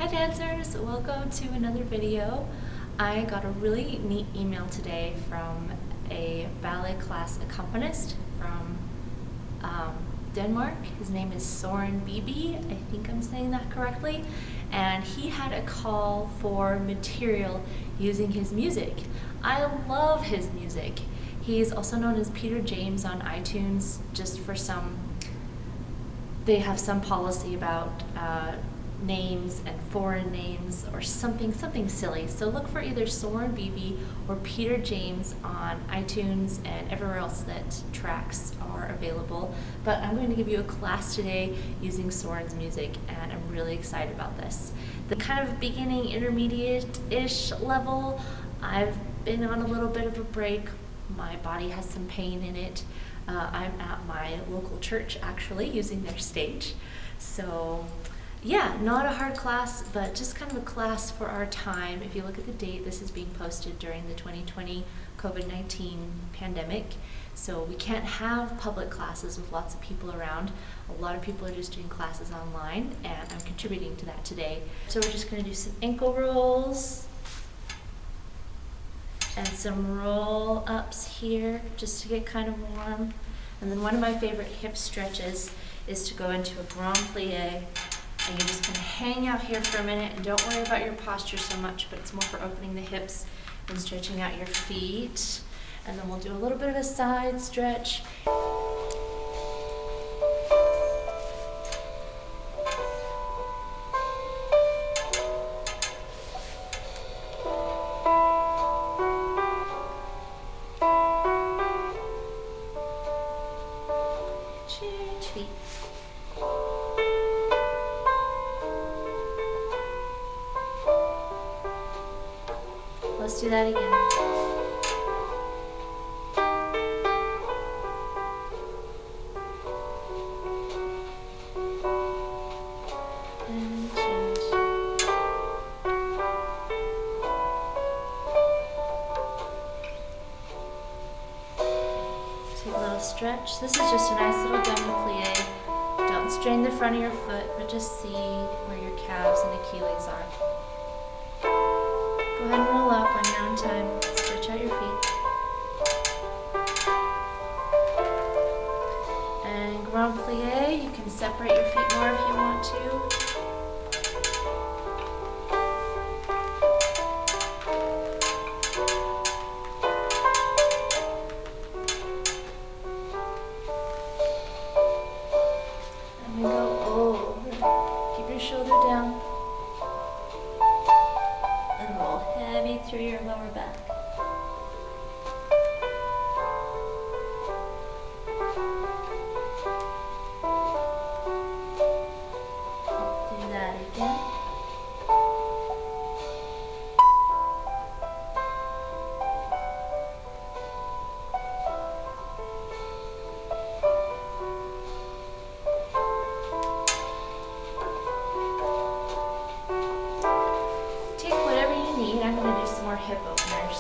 Hi dancers, welcome to another video. I got a really neat email today from a ballet class accompanist from Denmark. His name is Søren Bebe, I think I'm saying that correctly, and he had a call for material using his music. I love his music. He's also known as Peter James on iTunes, just for they have some policy about names and foreign names or something silly. So look for either Søren Bebe or Peter James on iTunes and everywhere else that tracks are available. But I'm going to give you a class today using Søren's music, and I'm really excited about this. The kind of beginning, intermediate-ish level, I've been on a little bit of a break. My body has some pain in it. I'm at my local church actually using their stage. So yeah, not a hard class, but just kind of a class for our time. If you look at the date, this is being posted during the 2020 COVID-19 pandemic. So we can't have public classes with lots of people around. A lot of people are just doing classes online, and I'm contributing to that today. So we're just going to do some ankle rolls and some roll ups here just to get kind of warm. And then one of my favorite hip stretches is to go into a grand plie. And you're just going to hang out here for a minute, and don't worry about your posture so much, but it's more for opening the hips and stretching out your feet. And then we'll do a little bit of a side stretch. Change feet. Let's do that again. And change. Take a little stretch. This is just a nice little demi-plie. Don't strain the front of your foot, but just see where your calves and Achilles are. Go ahead and roll up on your own time. Stretch out your feet. And grand plie, you can separate your feet more if you want to. And we go over. Keep your shoulder down. And roll heavy through your lower back. Do that again. Take whatever you need. I'm going to do some more hip openers.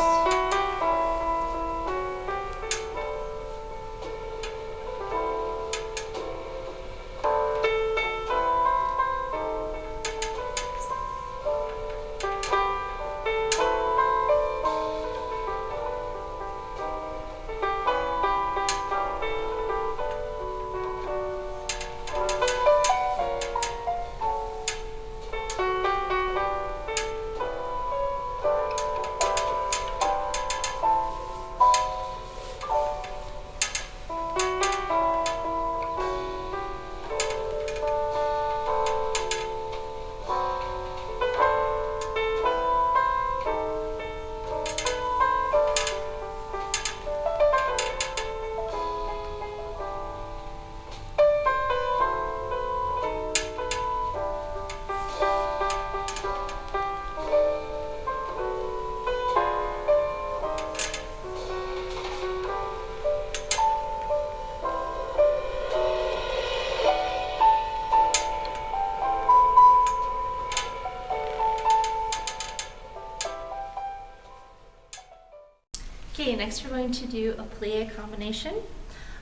Okay, next we're going to do a plie combination.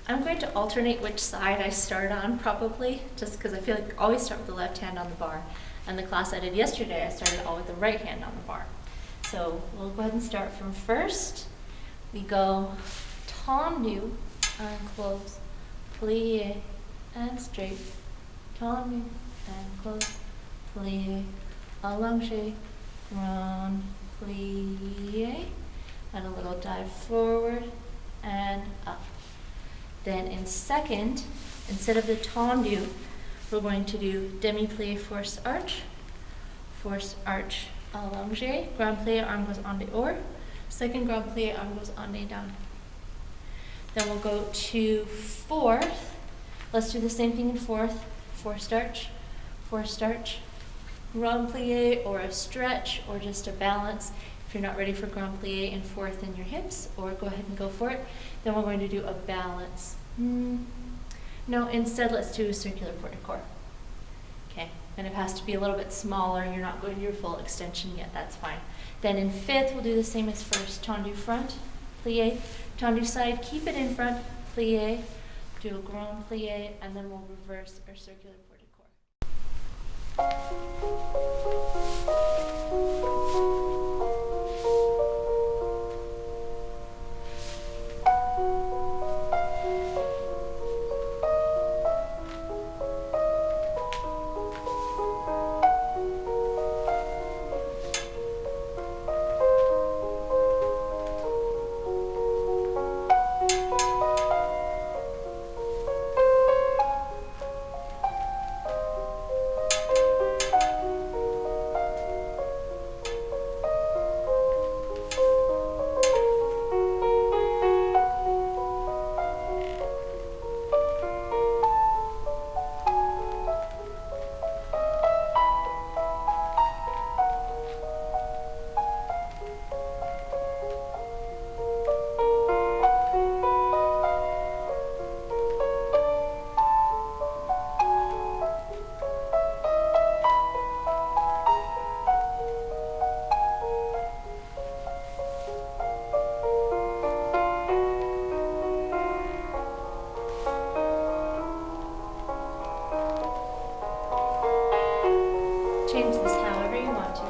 I'm going to alternate which side I start on probably, just because I feel like I always start with the left hand on the bar. And the class I did yesterday, I started all with the right hand on the bar. So we'll go ahead and start from first. We go tendu, unclose, plie, and straight, tendu, and close, plie, allongé, grand, plie, and a little dive forward and up. Then in second, instead of the tendu, we're going to do demi-plie, forced arch, allongé, grand plie, arm goes en dehors, second grand plie, arm goes en et down. Then we'll go to fourth. Let's do the same thing in fourth, forced arch, grand plie, or a stretch, or just a balance. If you're not ready for grand plie in fourth in your hips, or go ahead and go for it. Then we're going to do a balance. No, instead let's do a circular port de corps. Okay, and it has to be a little bit smaller. You're not going to your full extension yet, that's fine. Then in fifth, we'll do the same as first. Tendu front, plie, tendu side, keep it in front, plie, do a grand plie, and then we'll reverse our circular port de corps. Change this however you want to.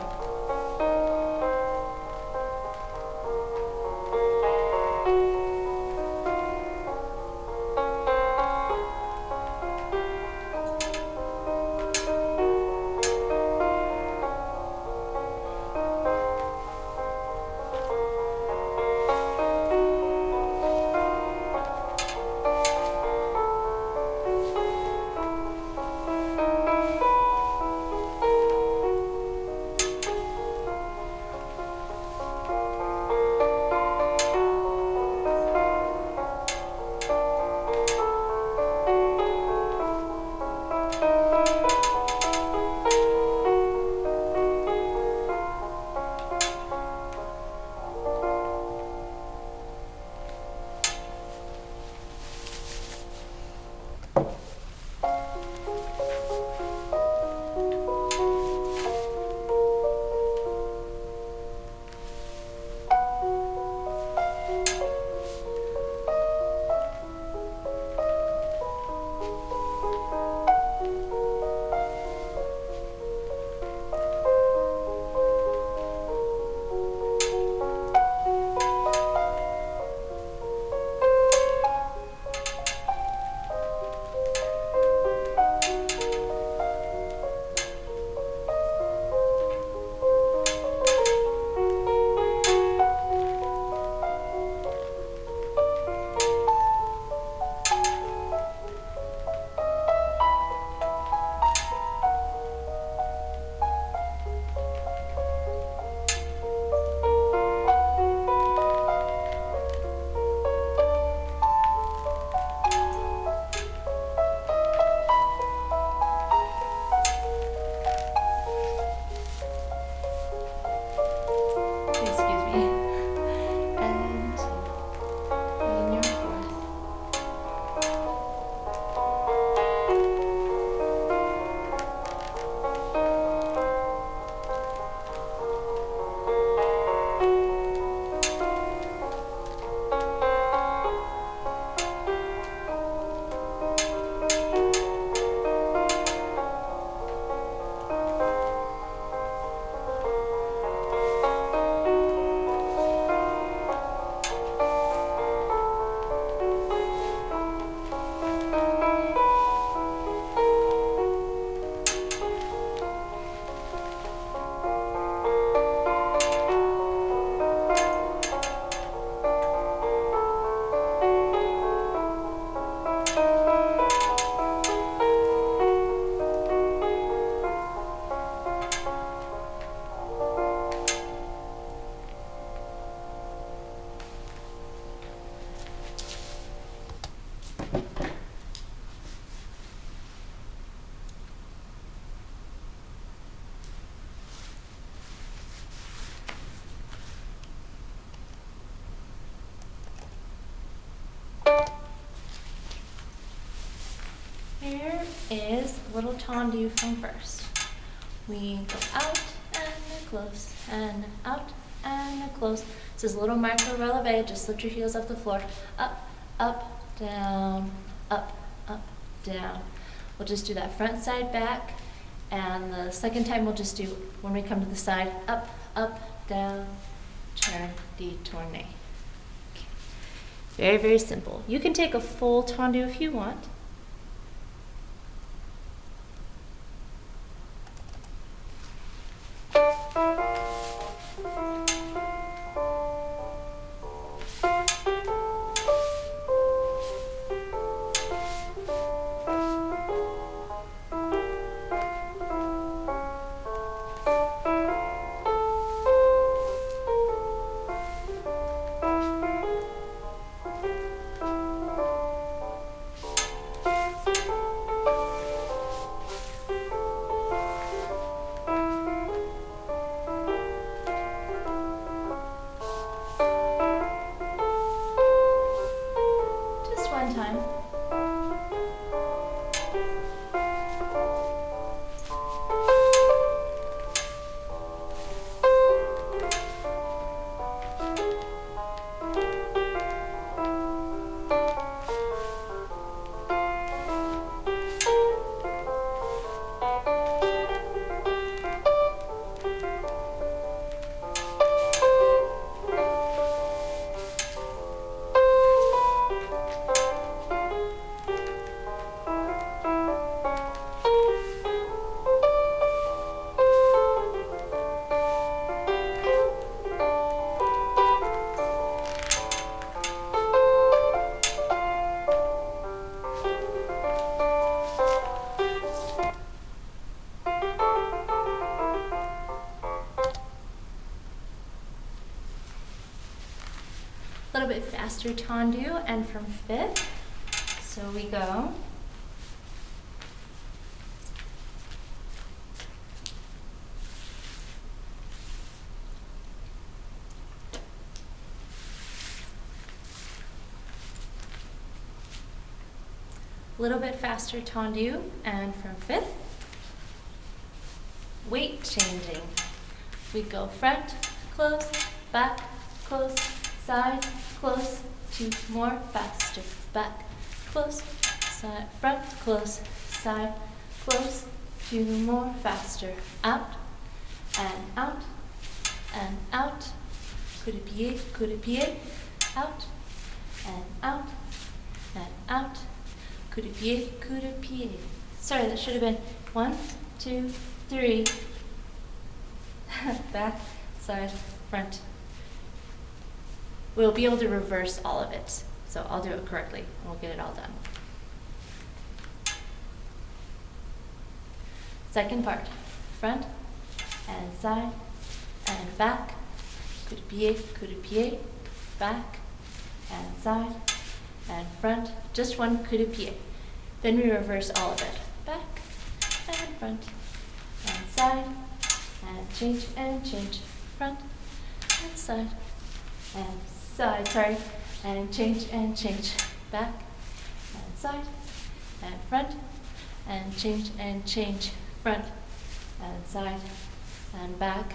is a little tendu from first. We go out and close, and out and close. This is a little micro releve. Just lift your heels off the floor. Up, up, down, up, down. We'll just do that front side back, and the second time we'll just do, when we come to the side, up, down, turn, détourne. Okay. Very, very simple. You can take a full tendu if you want. Time. A little bit faster tendu, and from fifth, so we go a little bit faster tendu, and from fifth, weight changing. We go front, close, back, close, side, close, two more, faster, back, close, side, front, close, side, close, two more, faster, out, and coup de pied, out, and out, coup de pied. Sorry, that should have been 1, 2, 3, back, side, front. We'll be able to reverse all of it. So I'll do it correctly, and we'll get it all done. Second part, front, and side, and back, coup de pied, back, and side, and front, just one coup de pied. Then we reverse all of it, back, and front, and side, and change, front, and side, and side, sorry, and change, back, and side, and front, and change, front, and side, and back,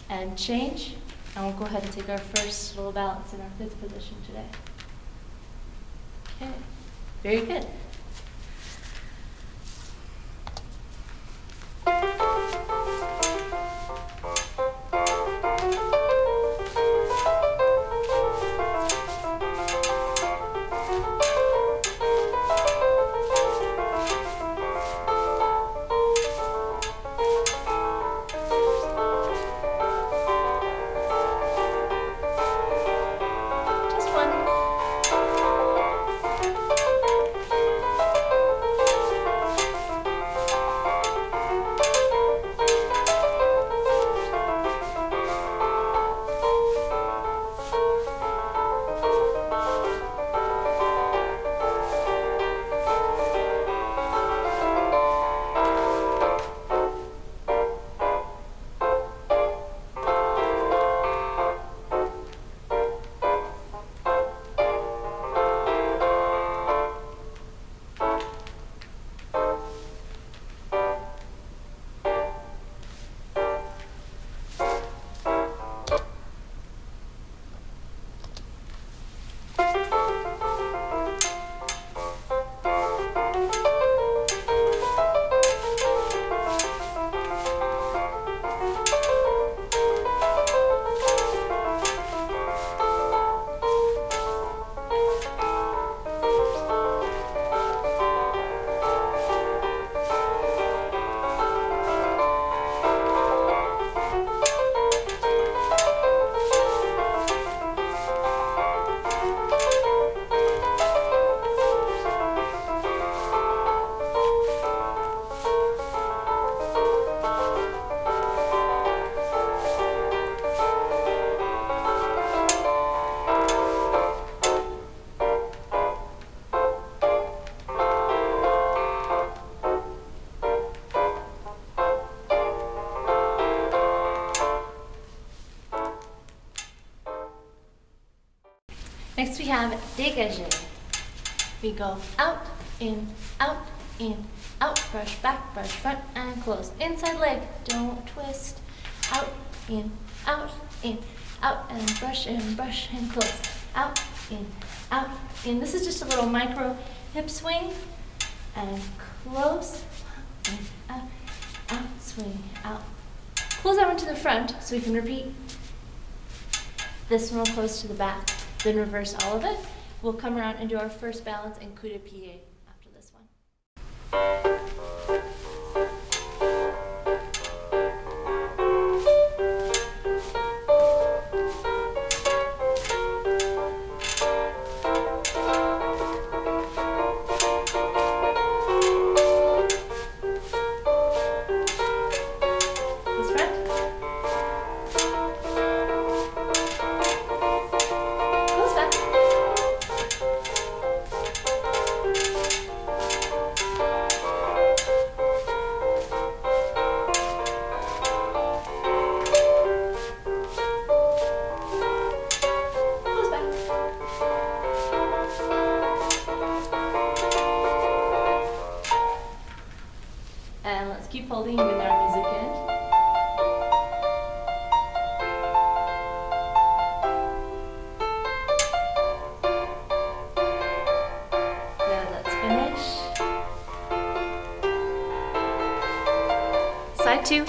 and change. And we'll go ahead and take our first little balance in our fifth position today. Okay, very good. Next we have dégagé. We go out, in, out, brush back, brush front, and close. Inside leg, don't twist. Out, in, out, and brush and close. Out, in. This is just a little micro hip swing, and close, in, out, swing, out. Close that one to the front so we can repeat. This one will close to the back, then reverse all of it. We'll come around and do our first balance and coup de pied after this one. And let's keep holding with our music in. Good, let's finish. Side two.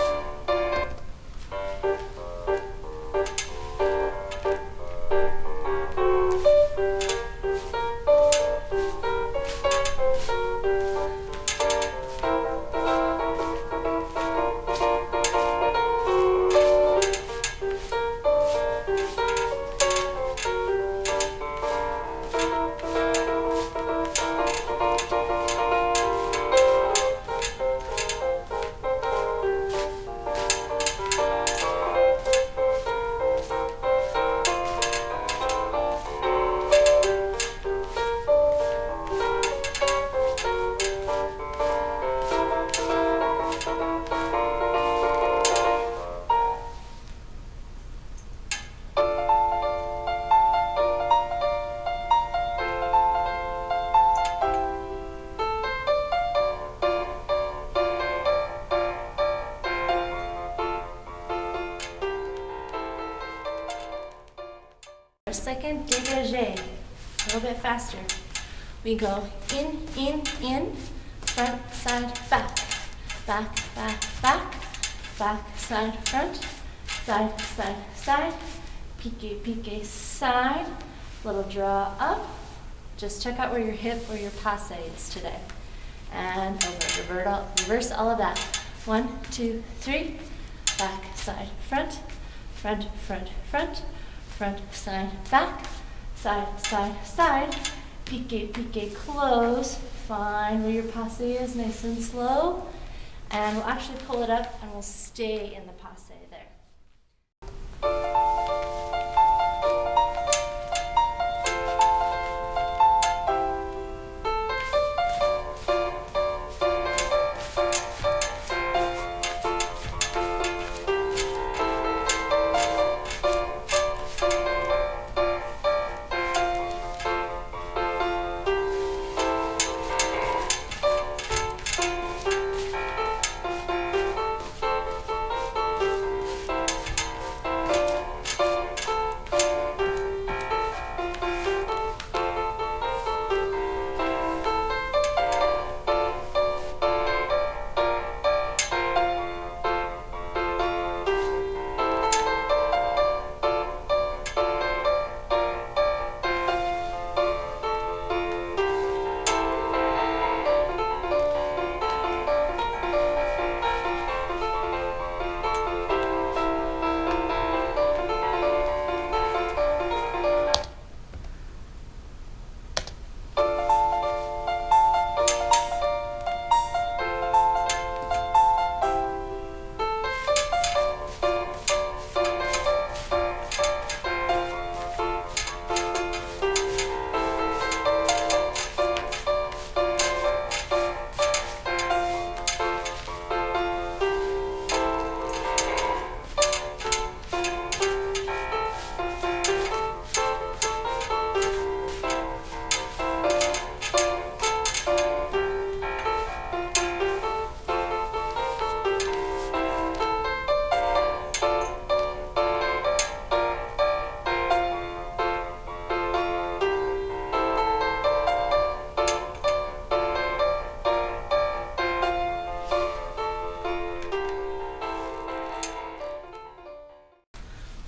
Second dégagé, a little bit faster. We go in, front, side, back, side, front, side, pique, side, little draw up. Just check out where your hip or your passe is today. And over, reverse all of that. 1, 2, 3, back, side, front, side, back, side, pique, close. Find where your passe is, nice and slow. And we'll actually pull it up and we'll stay in the passe there.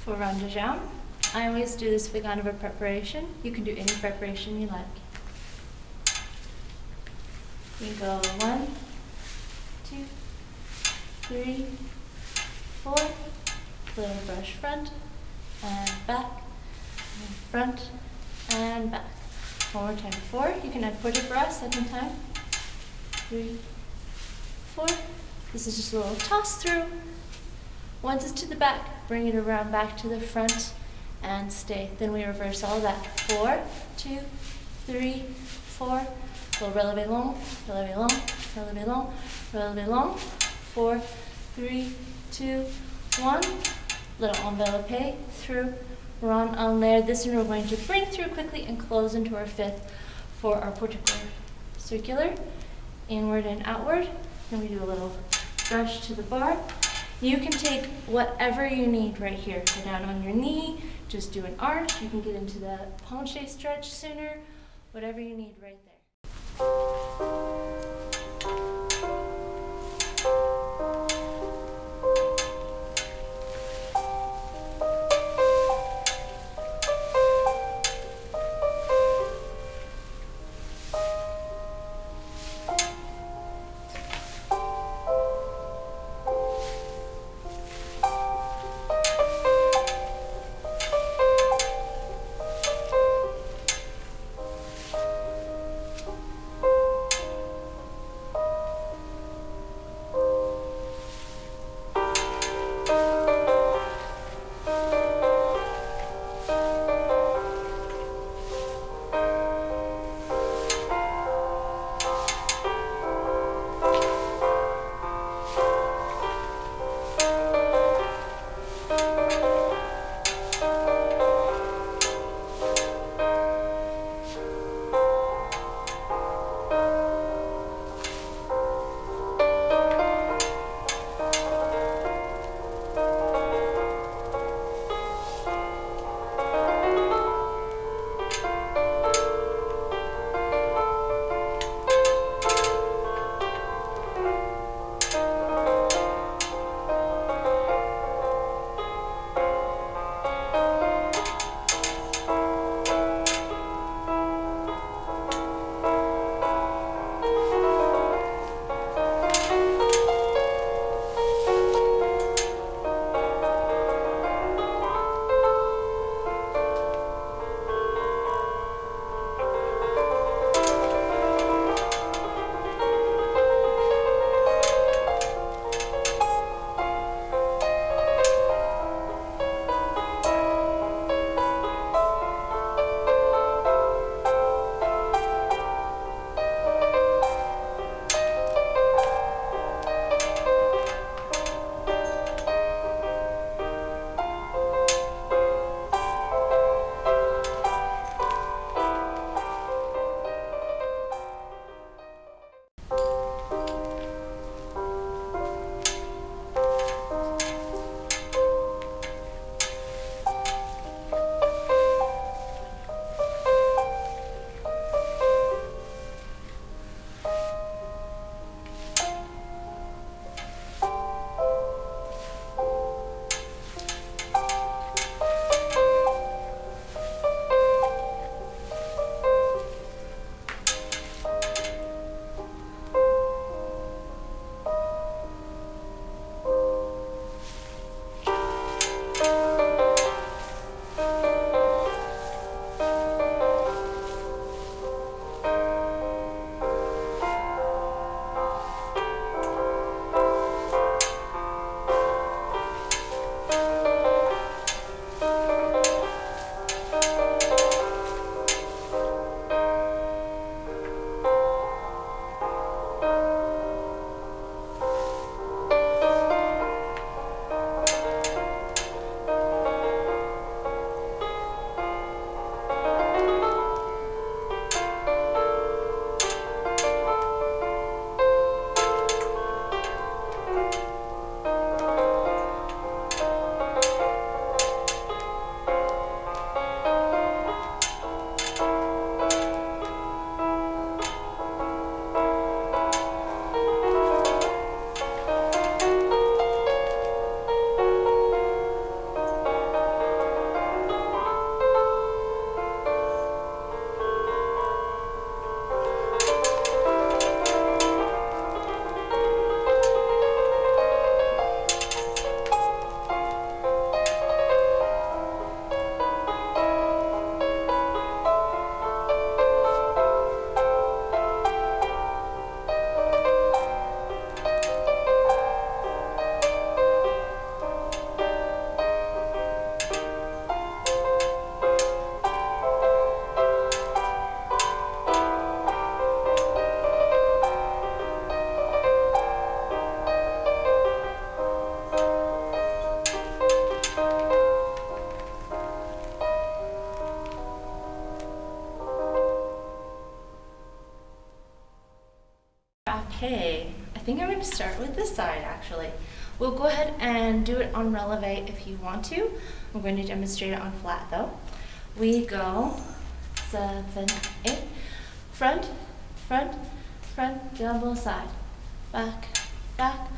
for round de jambe. I always do this with kind of a preparation. You can do any preparation you like. You go 1, 2, 3, 4. Little brush front and back, and front and back. One more time. 4. You can add port-de-bras, second time. 3, 4. This is just a little toss through. Once it's to the back, bring it around back to the front and stay. Then we reverse all that. 4, 2, 3, 4. Little relevé long, relevé long, relevé long, relevé long. 4, 3, 2, 1. Little enveloppe through, run en l'air. This one we're going to bring through quickly and close into our 5th for our portico. Circular, inward and outward. Then we do a little brush to the bar. You can take whatever you need right here. Go down on your knee, just do an arch. You can get into the penché stretch sooner. Whatever you need right there. start with this side actually. We'll go ahead and do it on releve if you want to. I'm going to demonstrate it on flat though. We go 7, 8, front, front, front, double side, back, back,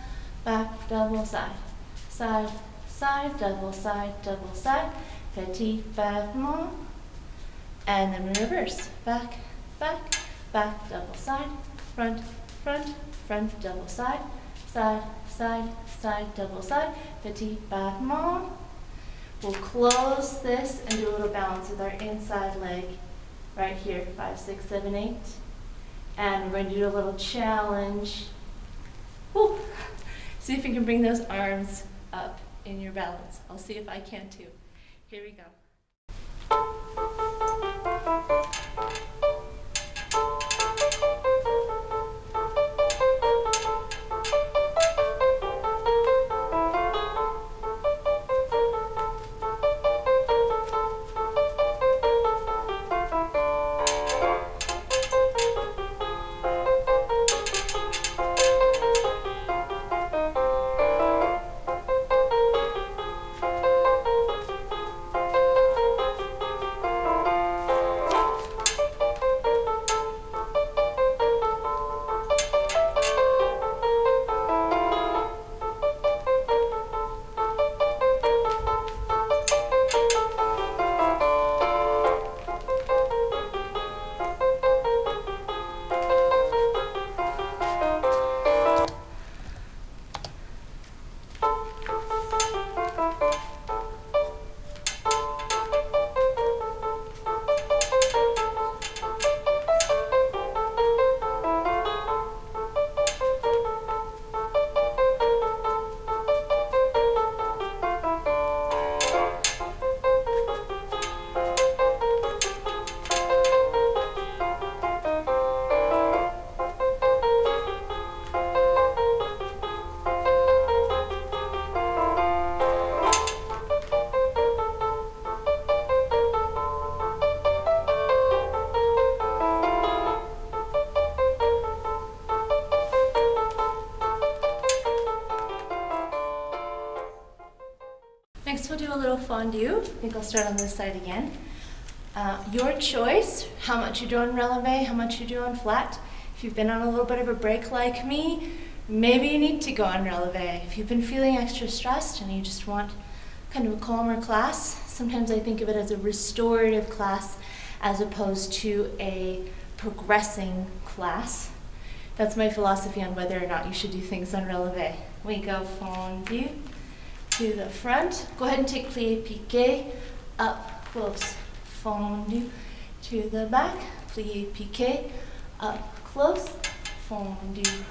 back, double side, side, side, double side, petit battement, and then we reverse, back, back, back, double side, front, front, front, double side, side, side, side, double side, petit battement. We'll close this and do a little balance with our inside leg right here, 5, 6, 7, 8. And we're going to do a little challenge. Woo. See if you can bring those arms up in your balance. I'll see if I can too. Here we go. Next we'll do a little fondue. I think I'll start on this side again. Your choice, how much you do on releve, how much you do on flat. If you've been on a little bit of a break like me, maybe you need to go on releve. If you've been feeling extra stressed and you just want kind of a calmer class, sometimes I think of it as a restorative class as opposed to a progressing class. That's my philosophy on whether or not you should do things on releve. We go fondue to the front. Go ahead and take plie piqué, up, close, fondue to the back, plie piqué, up, close, fondue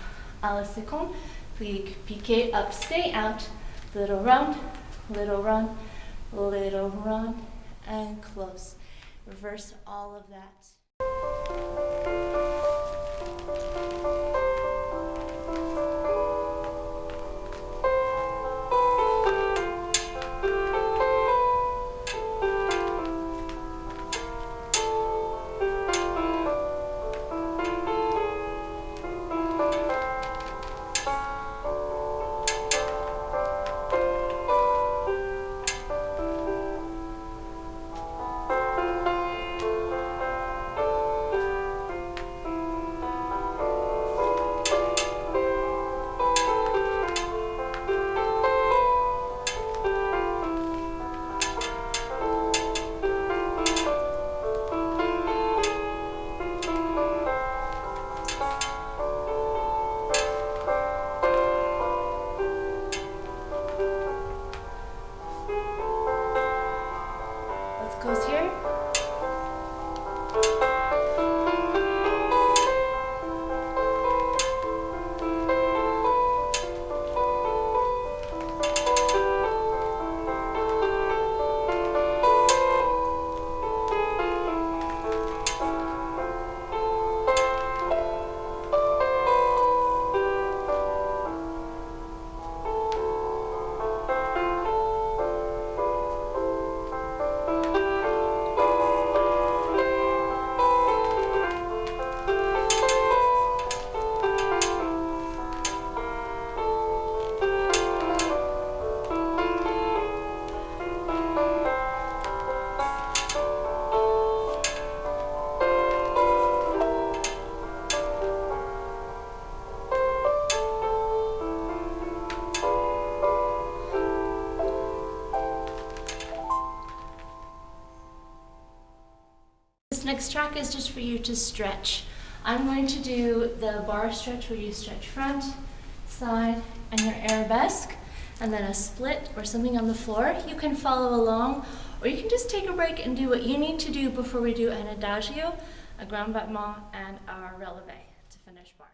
à la seconde, plie piqué, up, stay out, little run, little run, little run, and close. Reverse all of that. next track is just for you to stretch. I'm going to do the bar stretch where you stretch front, side, and your arabesque, and then a split or something on the floor. You can follow along, or you can just take a break and do what you need to do before we do an adagio, a grand battement, and our releve to finish bar.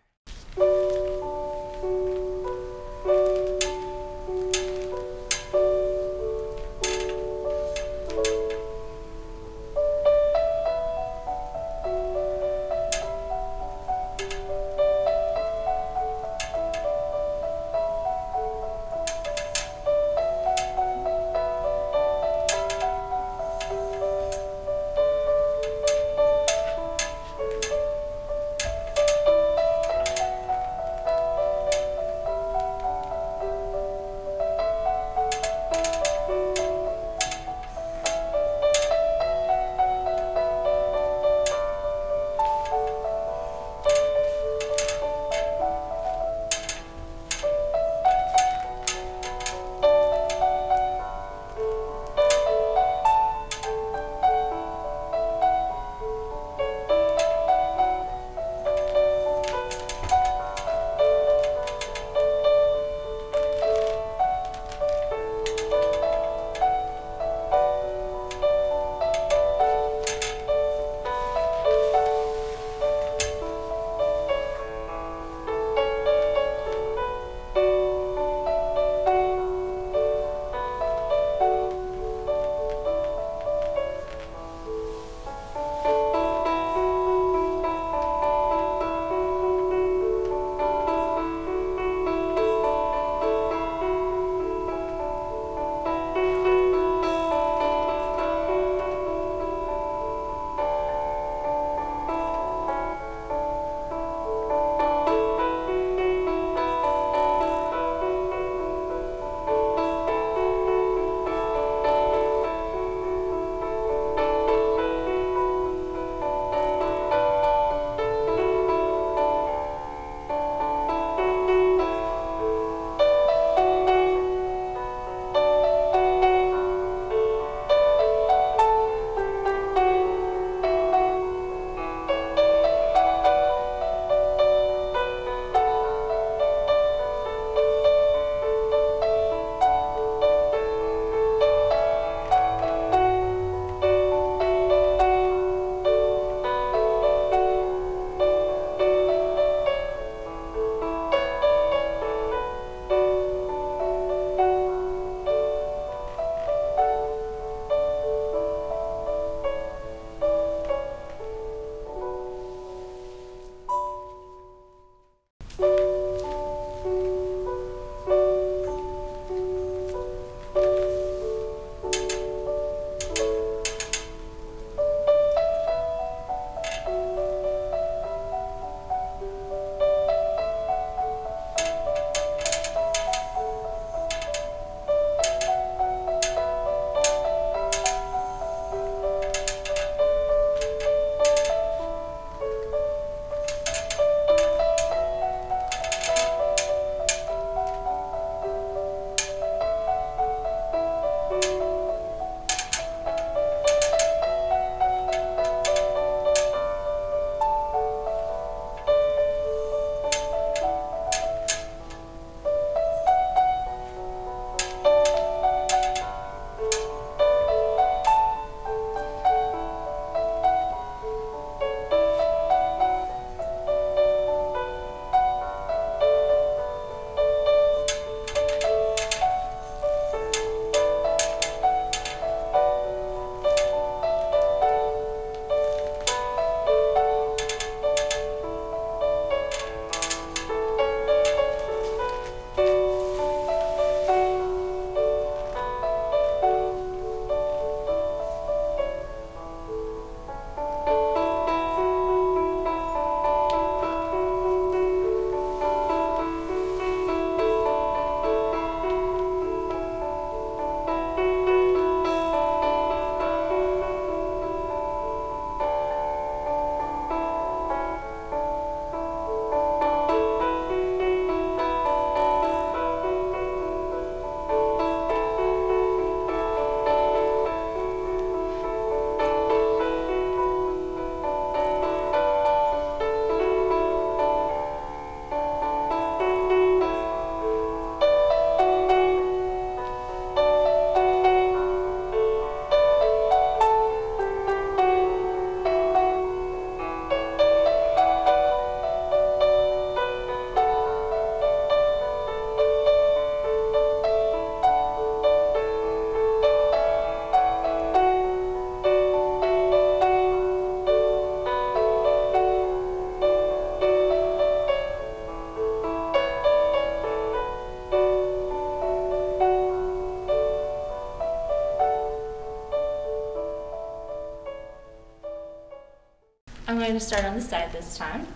I'm going to start on the side this time.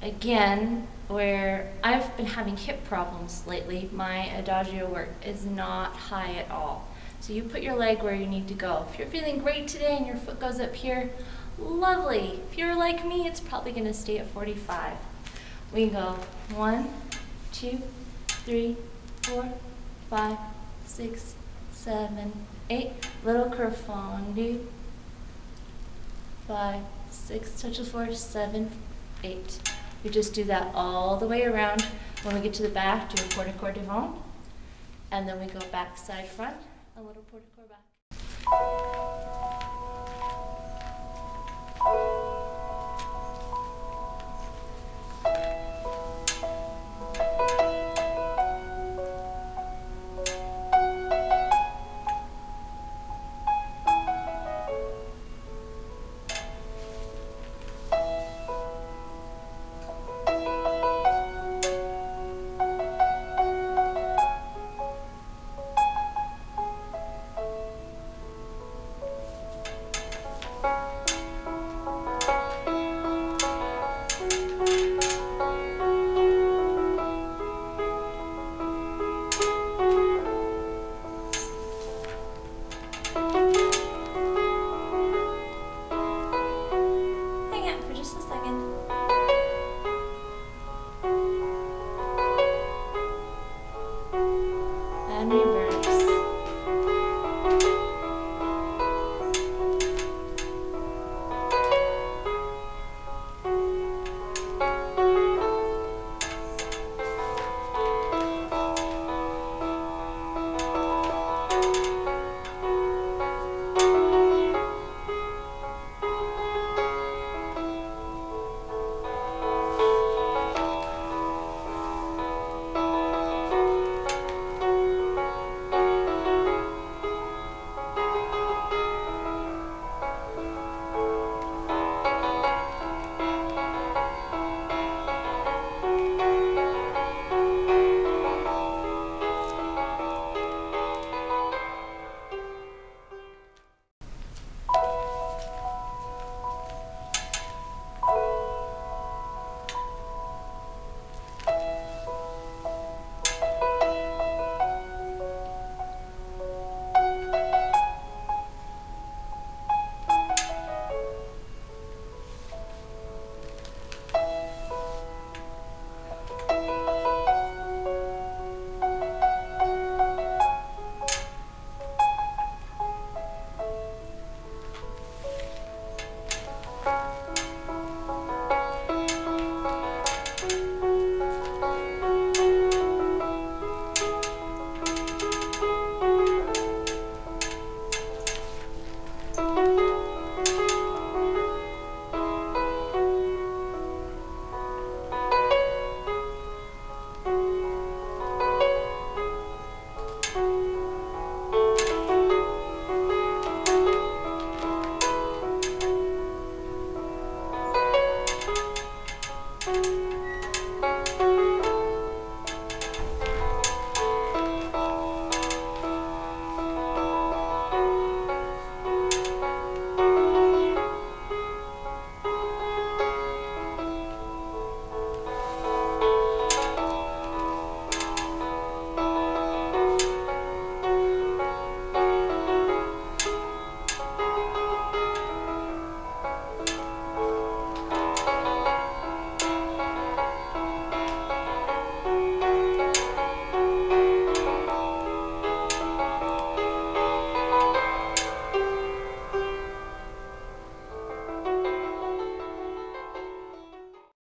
Again, where I've been having hip problems lately, my adagio work is not high at all. So you put your leg where you need to go. If you're feeling great today and your foot goes up here, lovely. If you're like me, it's probably going to stay at 45. We go 1, 2, 3, 4, 5, 6, 7, 8. Little curve fondu. 5, 6, touch the floor, 7, 8. We just do that all the way around. When we get to the back, do a porte-corps devant. And then we go back, side, front, a little porte-corps back.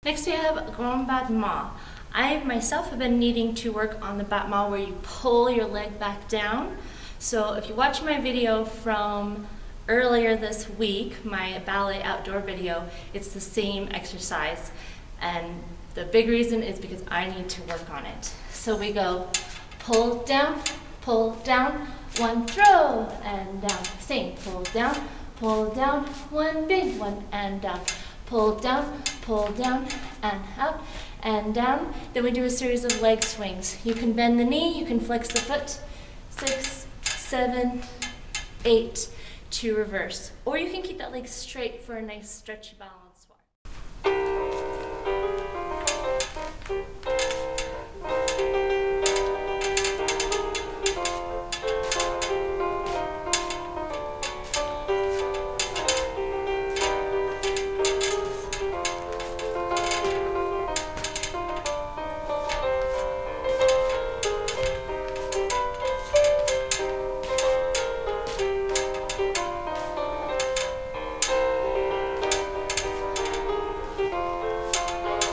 Next we have grand battement. I myself have been needing to work on the battement where you pull your leg back down. So if you watch my video from earlier this week, my ballet outdoor video, it's the same exercise. And the big reason is because I need to work on it. So we go pull down, one throw, and down. Same, pull down, one big one, and down. Pull down, and out, and down. Then we do a series of leg swings. You can bend the knee, you can flex the foot. 6, 7, 8. to reverse. Or you can keep that leg straight for a nice stretchy balance bar.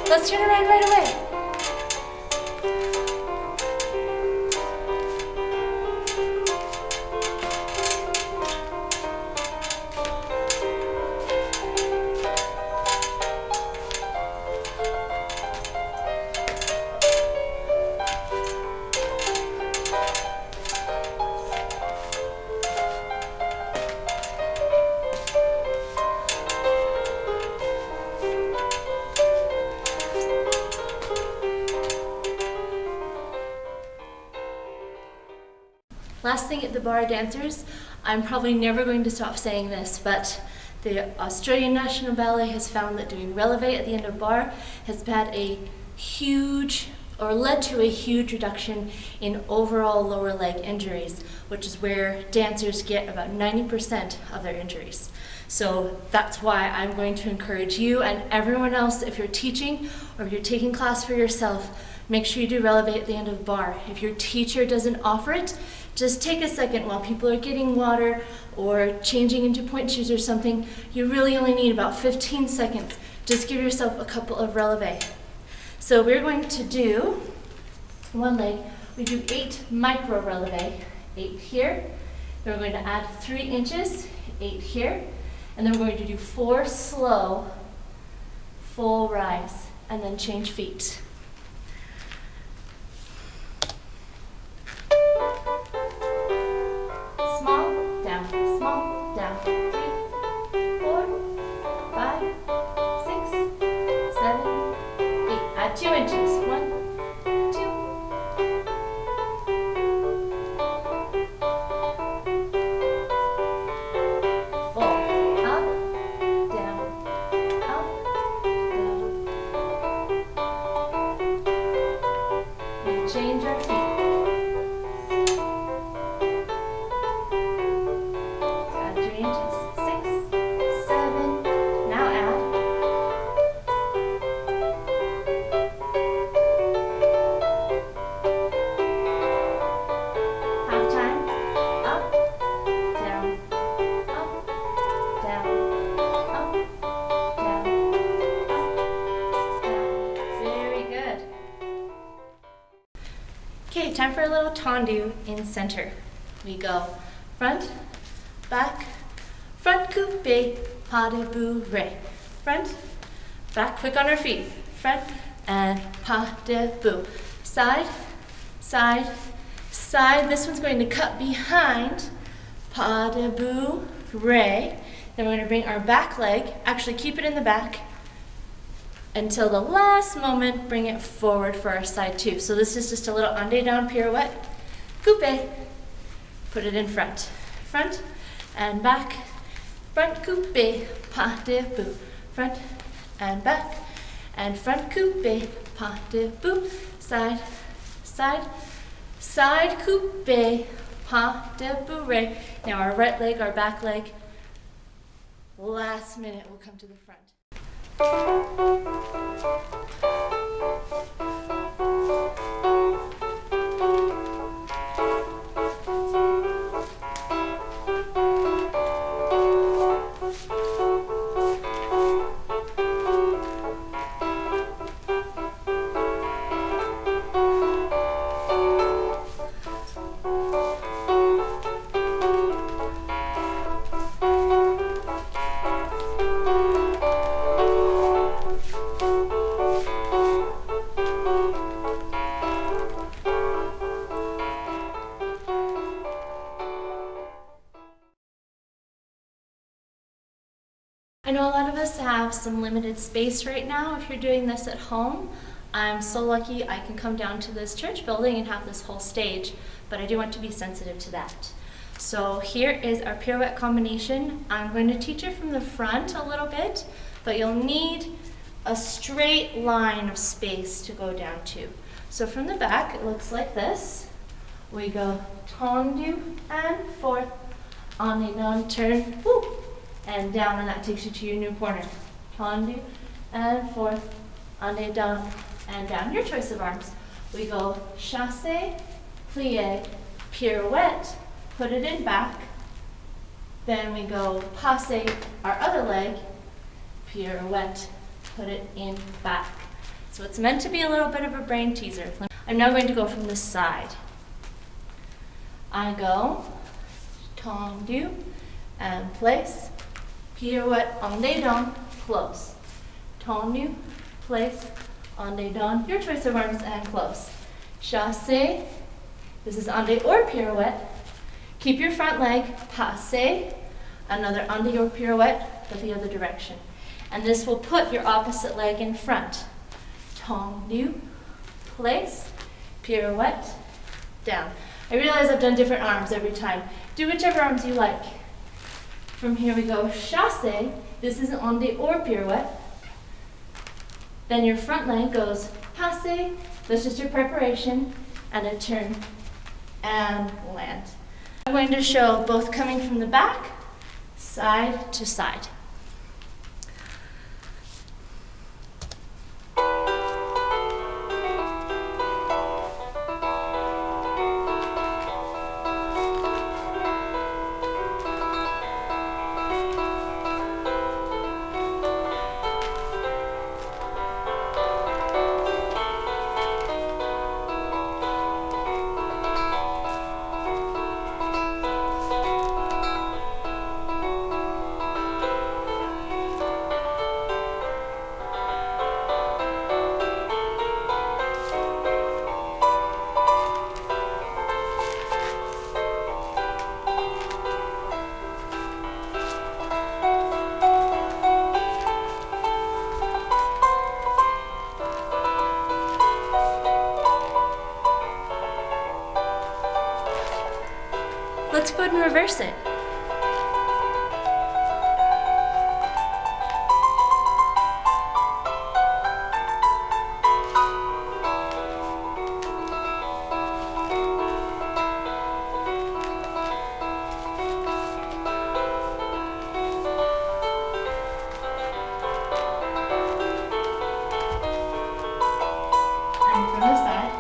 Let's turn around right away. Last thing at the bar, dancers, I'm probably never going to stop saying this, but the Australian National Ballet has found that doing releve at the end of bar has had a huge, or led to a huge reduction in overall lower leg injuries, which is where dancers get about 90% of their injuries. So that's why I'm going to encourage you and everyone else, if you're teaching or if you're taking class for yourself, make sure you do releve at the end of bar. If your teacher doesn't offer it, just take a second while people are getting water or changing into point shoes or something. You really only need about 15 seconds. Just give yourself a couple of releve. So we're going to do one leg. We do 8 micro releve, 8 here. Then we're going to add 3 inches, 8 here. And then we're going to do 4 slow, full rise, and then change feet. Small, down, 3, 4, 5, 6, 7, 8. Add 2 inches. 1, 2. Full. Up, down, down. We change our feet. Okay, time for a little tendu in center. We go front, back, front coupe, pas de bourrée. Front, back, quick on our feet. Front and pas de bout. Side, side, side. This one's going to cut behind, pas de bourrée. Then we're going to bring our back leg, actually keep it in the back, until the last moment, bring it forward for our side 2. So this is just a little ande down pirouette, coupe, put it in front. Front and back, front coupe, pas de bout. Front and back, and front coupe, pas de bout. Side, side, side coupe, pas de bourrée. Now our right leg, our back leg, last minute will come to the front. I know a lot of us have some limited space right now. If you're doing this at home, I'm so lucky I can come down to this church building and have this whole stage, but I do want to be sensitive to that. So here is our pirouette combination. I'm going to teach it from the front a little bit, but you'll need a straight line of space to go down to. So from the back, it looks like this. We go tendu and forth, on a down turn, whoop, and down, and that takes you to your new corner. Tendu and forth, on a down and down. Your choice of arms. We go chassé, plie, pirouette, put it in back. Then we go passe our other leg, pirouette, put it in back. So it's meant to be a little bit of a brain teaser. I'm now going to go from the side. I go tendu and place, pirouette en dedans, close. Tendu, place, en dedans, your choice of arms, and close. Chassé, this is en dedans or pirouette. Keep your front leg, passe, another en dedans or pirouette, but the other direction. And this will put your opposite leg in front. Tendu, place, pirouette, down. I realize I've done different arms every time. Do whichever arms you like. From here we go chassé. This is an en dedans or pirouette. Then your front leg goes passe. That's just your preparation. And a turn and land. I'm going to show both coming from the back, side to side. Let's go ahead and reverse it. And from the side.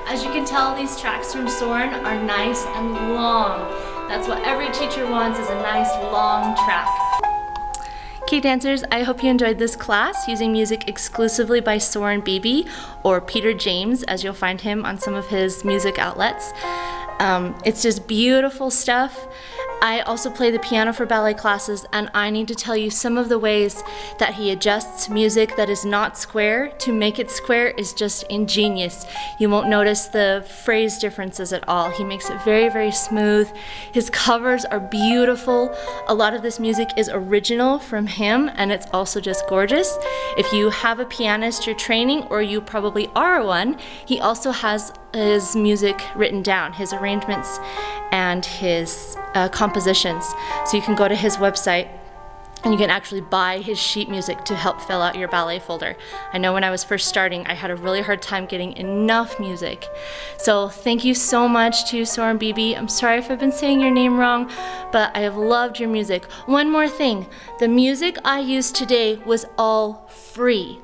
As you can tell, these tracks from Søren are nice and long. That's what every teacher wants, is a nice long track. Okay dancers, I hope you enjoyed this class using music exclusively by Søren Bebe, or Peter James, as you'll find him on some of his music outlets. It's just beautiful stuff. I also play the piano for ballet classes, and I need to tell you some of the ways that he adjusts music that is not square to make it square is just ingenious. You won't notice the phrase differences at all. He makes it very, very smooth. His covers are beautiful. A lot of this music is original from him, and it's also just gorgeous. If you have a pianist you're training, or you probably are one, he also has his music written down, his arrangements and his compositions. So you can go to his website and you can actually buy his sheet music to help fill out your ballet folder. I know when I was first starting, I had a really hard time getting enough music. So thank you so much to Søren Bebe. I'm sorry if I've been saying your name wrong, but I have loved your music. One more thing, the music I used today was all free.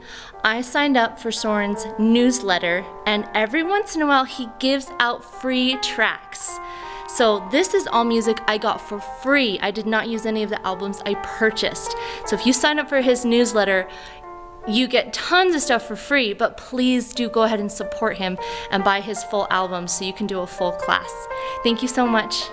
I signed up for Søren's newsletter, and every once in a while he gives out free tracks. So this is all music I got for free. I did not use any of the albums I purchased. So if you sign up for his newsletter, you get tons of stuff for free, but please do go ahead and support him and buy his full album so you can do a full class. Thank you so much.